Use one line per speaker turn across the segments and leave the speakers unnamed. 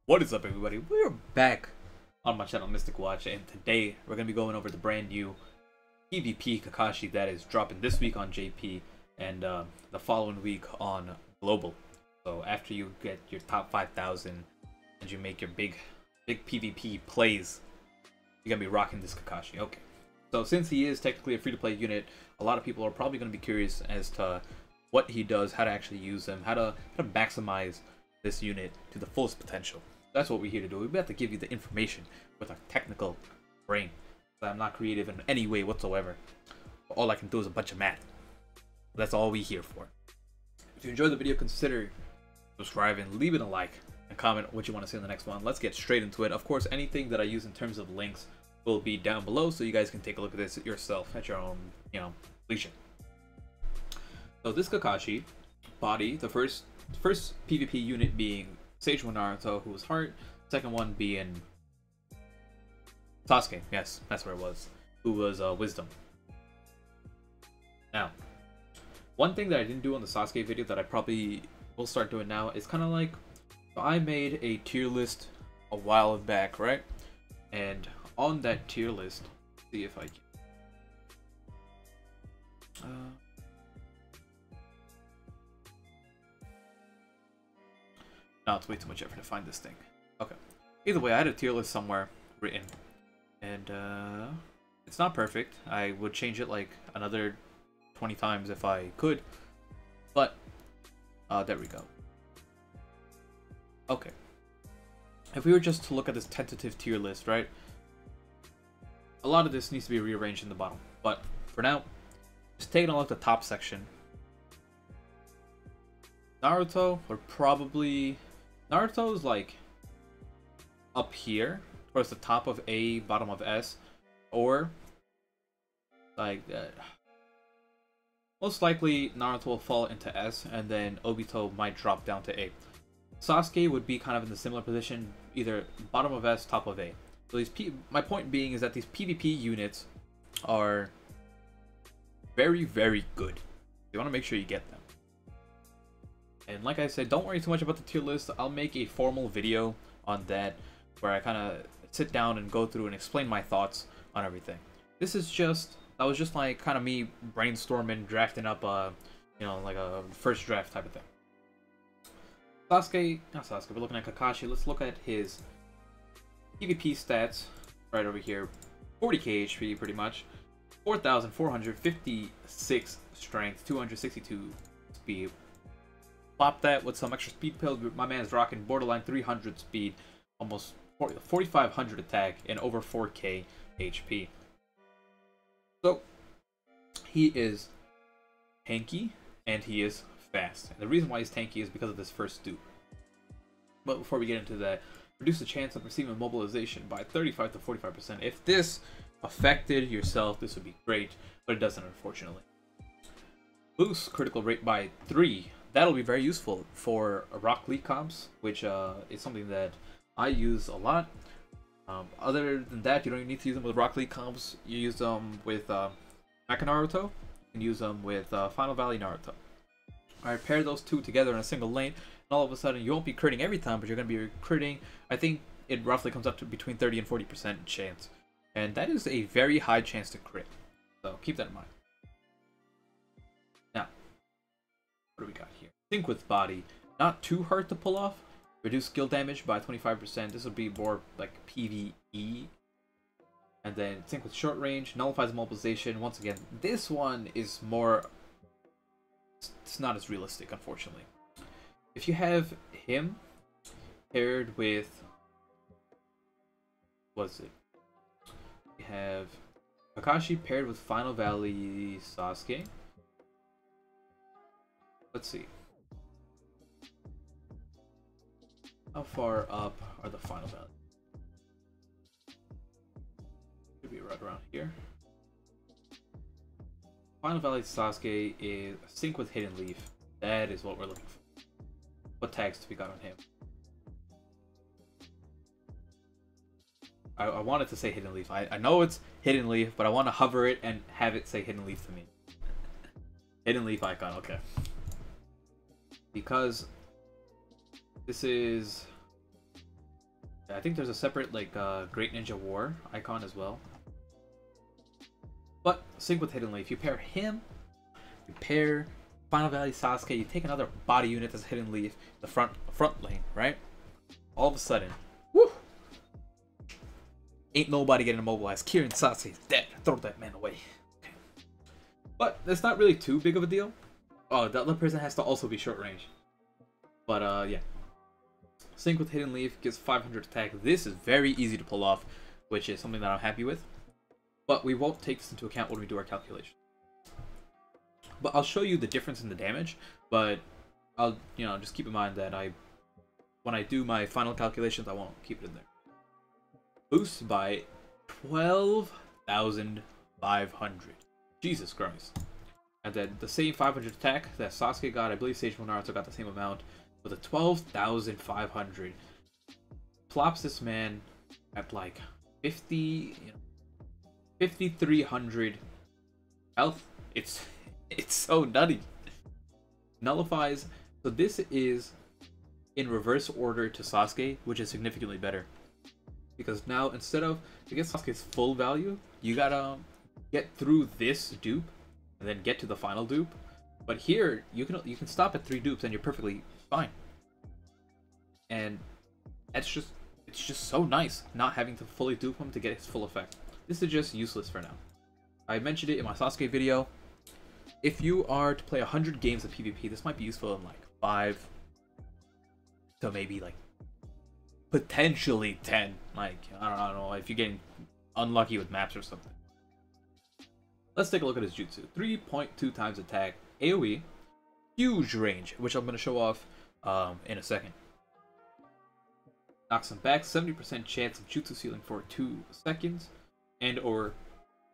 What is up, everybody? We're back on my channel, Mystic Watch, and today we're going to be going over the brand new PvP Kakashi that is dropping this week on JP and the following week on Global. So after you get your top 5,000 and you make your big PvP plays, you're going to be rocking this Kakashi. Okay. So since he is technically a free-to-play unit, a lot of people are probably going to be curious as to what he does, how to actually use him, how to maximize this unit to the fullest potential. That's what we're here to do. We have to give you the information with our technical brain. I'm not creative in any way whatsoever. All I can do is a bunch of math. That's all we're here for. If you enjoyed the video, consider subscribing, leaving a like, and comment what you want to see in the next one. Let's get straight into it. Of course, anything that I use in terms of links will be down below, so you guys can take a look at this yourself at your own, leisure. So this Kakashi body, the first PvP unit being Stage 1 Naruto, who was Heart. Second one being Sasuke. Yes, that's where it was. Who was Wisdom. Now, one thing that I didn't do on the Sasuke video that I probably will start doing now is kind of like, so I made a tier list a while back, right? And on that tier list, see if I can. No, it's way too much effort to find this thing. Okay. Either way, I had a tier list somewhere written. And it's not perfect. I would change it like another 20 times if I could. But there we go. Okay. If we were just to look at this tentative tier list, right? A lot of this needs to be rearranged in the bottom. But for now, just taking a look at the top section. Naruto, or probably... Naruto's like up here, towards the top of A, bottom of S, or like most likely Naruto will fall into S, and then Obito might drop down to A. Sasuke would be kind of in the similar position, either bottom of S, top of A. So these my point being is that these PvP units are very, very good. You want to make sure you get them. And like I said, don't worry too much about the tier list. I'll make a formal video on that where I kind of sit down and go through and explain my thoughts on everything. That was just like kind of me brainstorming, drafting up like a first draft type of thing. Not Sasuke, we're looking at Kakashi. Let's look at his PvP stats right over here. 40k HP pretty much. 4,456 strength, 262 speed. Plop that with some extra speed pills. My man's rocking borderline 300 speed, almost 4,500 attack, and over 4k HP. So, he is tanky, and he is fast. And the reason why he's tanky is because of this first dupe. But before we get into that, reduce the chance of receiving mobilization by 35 to 45%. If this affected yourself, this would be great, but it doesn't, unfortunately. Boost critical rate by 3. That'll be very useful for Rock Lee comps, which is something that I use a lot. Other than that, you don't need to use them with Rock Lee comps. You use them with Mecha Naruto. You can use them with Final Valley Naruto. Alright, pair those two together in a single lane, and all of a sudden you won't be critting every time, but you're going to be critting. I think it roughly comes up to between 30 and 40% chance. And that is a very high chance to crit. So keep that in mind. Now, what do we got here? Sync with body, not too hard to pull off. Reduce skill damage by 25%. This would be more like PvE. And then sync with short range, nullifies mobilization. Once again, this one is more... It's not as realistic, unfortunately. If you have him paired with... What's it? We have Kakashi paired with Final Valley Sasuke. Let's see. How far up are the Final Valley? Should be right around here. Final Valley Sasuke is sync with Hidden Leaf. That is what we're looking for. What tags do we got on him? I wanted to say Hidden Leaf. I know it's Hidden Leaf, but I want to hover it and have it say Hidden Leaf to me. Hidden Leaf icon, okay. Because this is I think there's a separate like Great Ninja War icon as well. But sync with Hidden Leaf. You pair him, you pair Final Valley Sasuke, you take another body unit that's Hidden Leaf, the front lane, right? All of a sudden, woo! Ain't nobody getting immobilized. Kirin Sasuke is dead. Throw that man away. Okay. But it's not really too big of a deal. Oh, the other person has to also be short range. But yeah. Sync with Hidden Leaf gives 500 attack. This is very easy to pull off, which is something that I'm happy with. But we won't take this into account when we do our calculation. But I'll show you the difference in the damage. But I'll, just keep in mind that when I do my final calculations, I won't keep it in there. Boost by 12,500. Jesus Christ. And then the same 500 attack that Sasuke got, I believe Sage Naruto got the same amount. With a 12,500, plops this man at like 5,300 health. It's so nutty. Nullifies. So this is in reverse order to Sasuke, which is significantly better. Because now instead of to get Sasuke's full value, you gotta get through this dupe and then get to the final dupe. But here you can stop at 3 dupes and you're perfectly fine. And it's just so nice not having to fully dupe him to get his full effect. This is just useless for now. I mentioned it in my Sasuke video. If you are to play 100 games of PvP, this might be useful in like 5 to maybe like potentially 10. Like I don't know if you're getting unlucky with maps or something. Let's take a look at his jutsu. 3.2 times attack, AoE, huge range, which I'm going to show off in a second. Knocks him back, 70% chance of jutsu sealing for 2 seconds, and or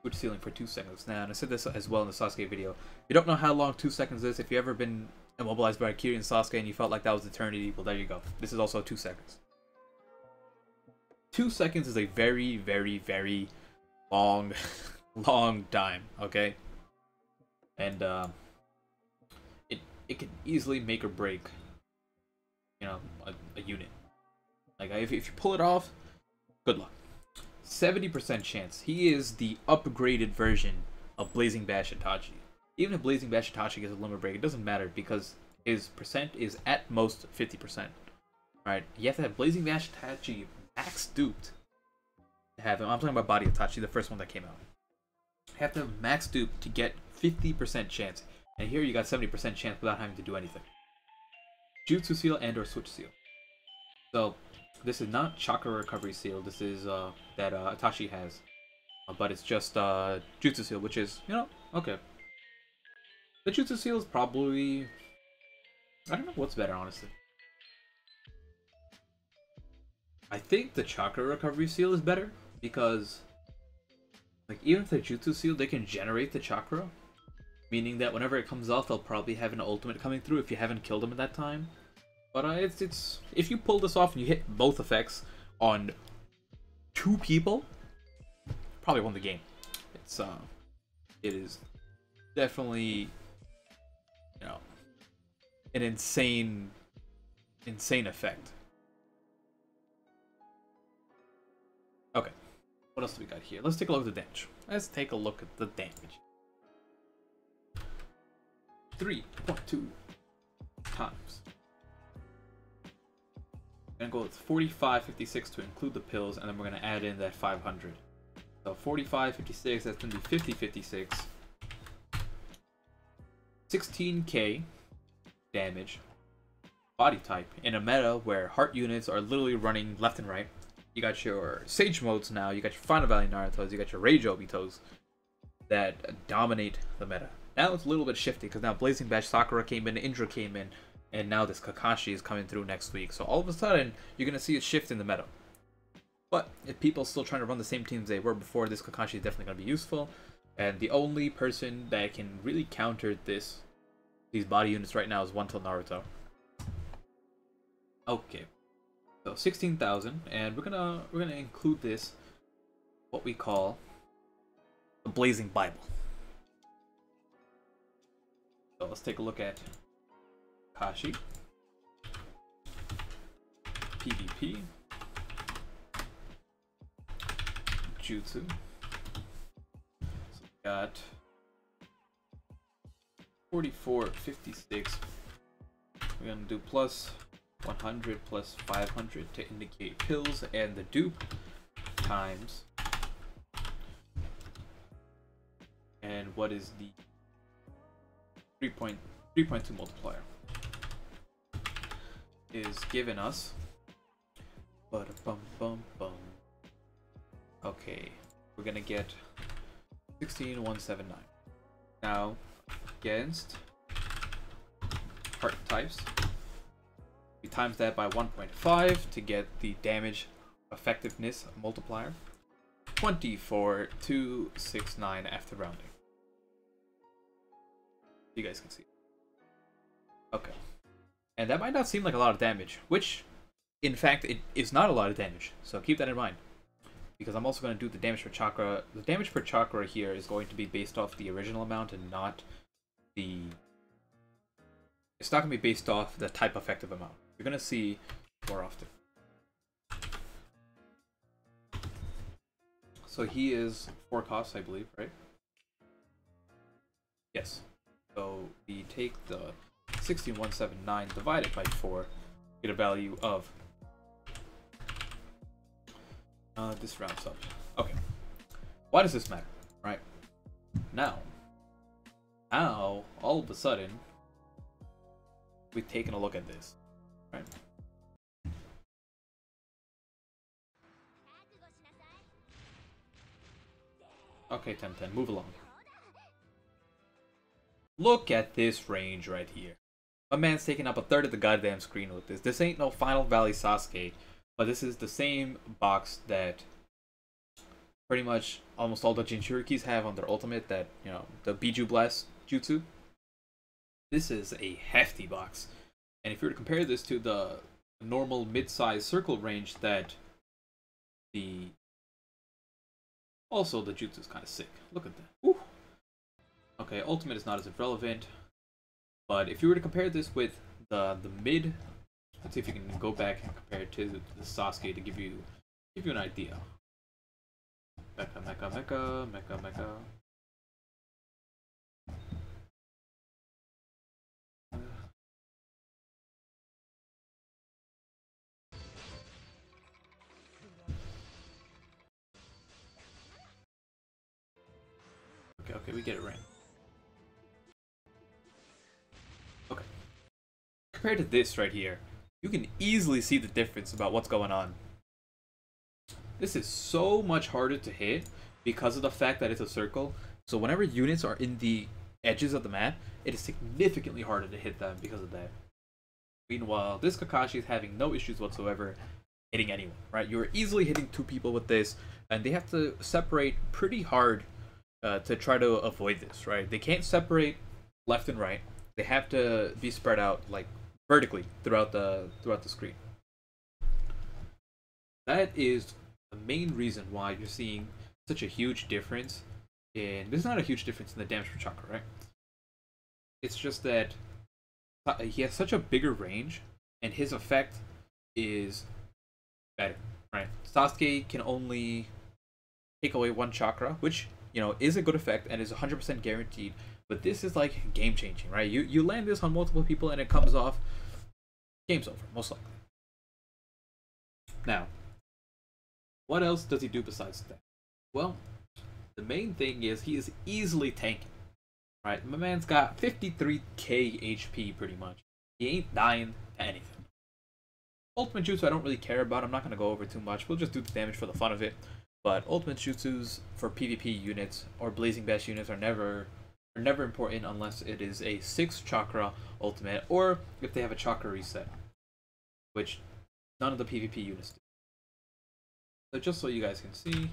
jutsu sealing for 2 seconds. Now, and I said this as well in the Sasuke video. If you don't know how long 2 seconds is, if you ever been immobilized by Kirin and Sasuke and you felt like that was eternity, well, there you go. This is also 2 seconds. 2 seconds is a very, very, very long, long time, okay? And it can easily make or break, a unit. Like if you pull it off, good luck. 70% chance. He is the upgraded version of Blazing Bash Itachi. Even if Blazing Bash Itachi gets a limit break, it doesn't matter because his percent is at most 50%. Right? You have to have Blazing Bash Itachi max duped to have him. I'm talking about Body Itachi, the first one that came out. You have to have max duped to get 50% chance. And here you got 70% chance without having to do anything. Jutsu seal and or switch seal. So this is not chakra recovery seal. This is that Itachi has, but it's just jutsu seal, which is okay. The jutsu seal is probably, I don't know what's better, honestly. I think the chakra recovery seal is better because, like, even if they're jutsu seal, they can generate the chakra, meaning that whenever it comes off, they'll probably have an ultimate coming through if you haven't killed them at that time. But it's if you pull this off and you hit both effects on 2 people, probably won the game. It is definitely an insane effect. Okay, what else do we got here? Let's take a look at the damage. Let's take a look at the damage. 3.2 times. We're gonna go with 45.56 to include the pills, and then we're gonna add in that 500. So 45.56, that's gonna be 50.56. 16k damage. Body type in a meta where heart units are literally running left and right. You got your Sage modes now. You got your Final Valley Naruto's. You got your Rage Obitos that dominate the meta. Now it's a little bit shifty because now Blazing Bash Sakura came in, Indra came in. And now this Kakashi is coming through next week. So all of a sudden, you're going to see a shift in the meta. But if people are still trying to run the same teams they were before, this Kakashi is definitely going to be useful. And the only person that can really counter these body units right now is One Tail Naruto. Okay. So 16,000. And we're gonna include this, what we call the Blazing Bible. So let's take a look at Kakashi, PvP, jutsu. So we got 44, 56. We're gonna do plus 100 plus 500 to indicate pills, and the dupe times. And what is the 3.2 multiplier? Is given us. Okay, we're gonna get 16,179. Now, against heart types, we times that by 1.5 to get the damage effectiveness multiplier. 24,269 after rounding. You guys can see. Okay. And that might not seem like a lot of damage, which, in fact, it is not a lot of damage. So keep that in mind. Because I'm also going to do the damage per chakra. The damage per chakra here is going to be based off the original amount and not the... It's not going to be based off the type effective amount. You're going to see more often. So he is 4 costs, I believe, right? Yes. So we take the 16,179 divided by 4, get a value of this rounds up. Okay. Why does this matter? Right. Now all of a sudden we've taken a look at this. Right. Okay, 10-10, move along. Look at this range right here. My man's taking up a third of the goddamn screen with this. This ain't no Final Valley Sasuke, but this is the same box that pretty much almost all the Jinchurikis have on their ultimate, that, you know, the Biju Blast Jutsu. This is a hefty box. And if you were to compare this to the normal mid-size circle range that the... Also, the Jutsu is kind of sick. Look at that. Woo. Okay, ultimate is not as relevant, but if you were to compare this with the mid, let's see if you can go back and compare it to the Sasuke to give you an idea. Mecha. Okay, we get it right. Okay. Compared to this right here, you can easily see the difference about what's going on. This is so much harder to hit because of the fact that it's a circle. So whenever units are in the edges of the map, it is significantly harder to hit them because of that. Meanwhile, this Kakashi is having no issues whatsoever hitting anyone, right? You're easily hitting 2 people with this, and they have to separate pretty hard to try to avoid this, right? They can't separate left and right. They have to be spread out like vertically throughout the screen. That is the main reason why you're seeing such a huge difference in... There's not a huge difference in the damage per chakra, right? It's just that he has such a bigger range, and his effect is better, right? Sasuke can only take away 1 chakra, which, you know, is a good effect and is 100% guaranteed, but this is like game changing, right? You land this on multiple people and it comes off, game's over, most likely. Now, what else does he do besides that? Well, the main thing is he is easily tanking, right? My man's got 53k HP pretty much. He ain't dying to anything. Ultimate Jutsu I don't really care about. I'm not going to go over too much. We'll just do the damage for the fun of it. But ultimate jutsus for PvP units or Blazing Bash units are never important unless it is a 6 chakra ultimate, or if they have a chakra reset, which none of the PvP units do. So just so you guys can see,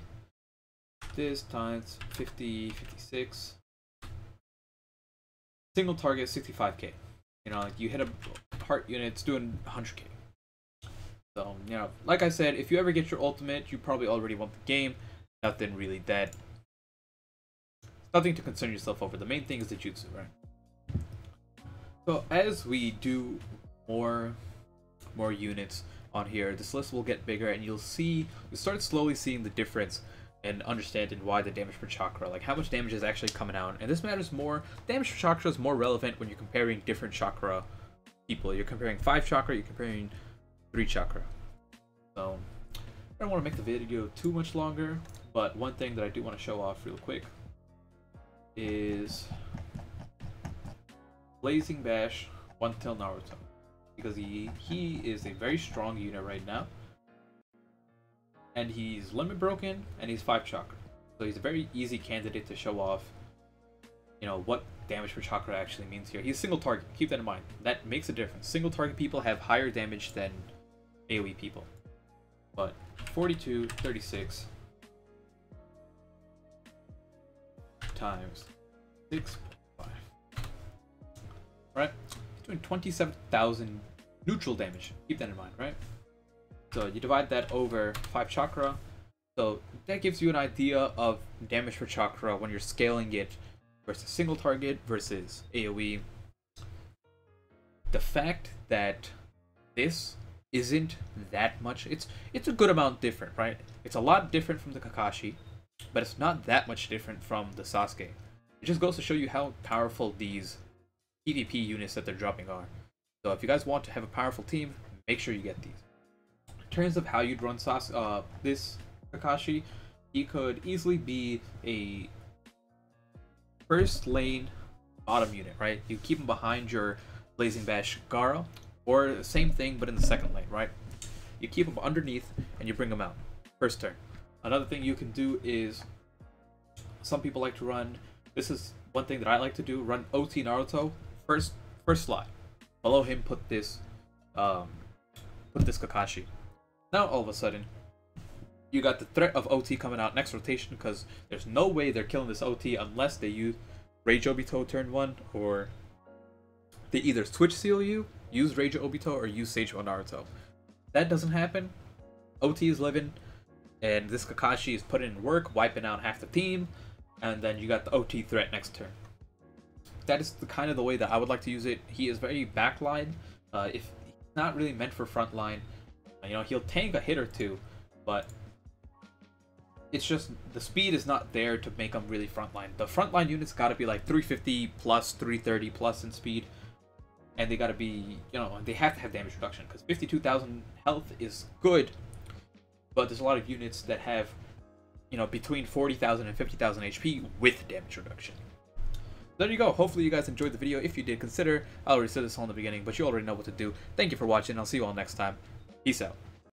this times 50, 56, single target 65k. You know, like you hit a heart unit, it's doing 100k. So, you know, like I said, if you ever get your ultimate, you probably already won the game. Nothing really that... Nothing to concern yourself over. The main thing is the jutsu, right? So, as we do more units on here, this list will get bigger, and you'll start slowly seeing the difference and understanding why the damage per chakra, like how much damage is actually coming out. And this matters more. Damage per chakra is more relevant when you're comparing different chakra people. You're comparing 5 chakra, you're comparing 3 chakra. So I don't want to make the video too much longer, but one thing that I do want to show off real quick is Blazing Bash One Tail Naruto, because he is a very strong unit right now. And he's limit broken, and he's 5 chakra. So he's a very easy candidate to show off, you know, what damage per chakra actually means here. He's single target, keep that in mind. That makes a difference. Single target people have higher damage than AoE people. But 42, 36 times 6.5. Right? He's doing 27,000 neutral damage. Keep that in mind, right? So you divide that over 5 chakra. So that gives you an idea of damage per chakra when you're scaling it versus single target versus AoE. The fact that this isn't that much, it's a good amount different, right? It's a lot different from the Kakashi, but it's not that much different from the Sasuke. It just goes to show you how powerful these PvP units that they're dropping are. So if you guys want to have a powerful team, make sure you get these. In terms of how you'd run this Kakashi, he could easily be a first lane bottom unit, right? You keep him behind your Blazing Bash Gaara, or the same thing but in the second lane, right? You keep him underneath and you bring him out first turn. Another thing you can do is, some people like to run, this is one thing that I like to do, run OT Naruto first slot. Below him put this Kakashi. Now all of a sudden you got the threat of OT coming out next rotation, because there's no way they're killing this OT unless they use Rage Obito turn 1, or they either switch seal you, use Rage Obito, or use Sage Naruto. That doesn't happen. OT is living, and this Kakashi is putting in work, wiping out half the team, and then you got the OT threat next turn. That is the kind of the way that I would like to use it. He is very backline. If he's not really meant for frontline, you know, he'll tank a hit or two, but it's just the speed is not there to make him really frontline. The frontline units got to be like 350 plus, 330 plus in speed, and they got to be, you know, they have to have damage reduction, because 52,000 health is good, but there's a lot of units that have, you know, between 40,000 and 50,000 HP with damage reduction. There you go. Hopefully you guys enjoyed the video. If you did, consider, I already said this all in the beginning, but you already know what to do. Thank you for watching. I'll see you all next time. Peace out.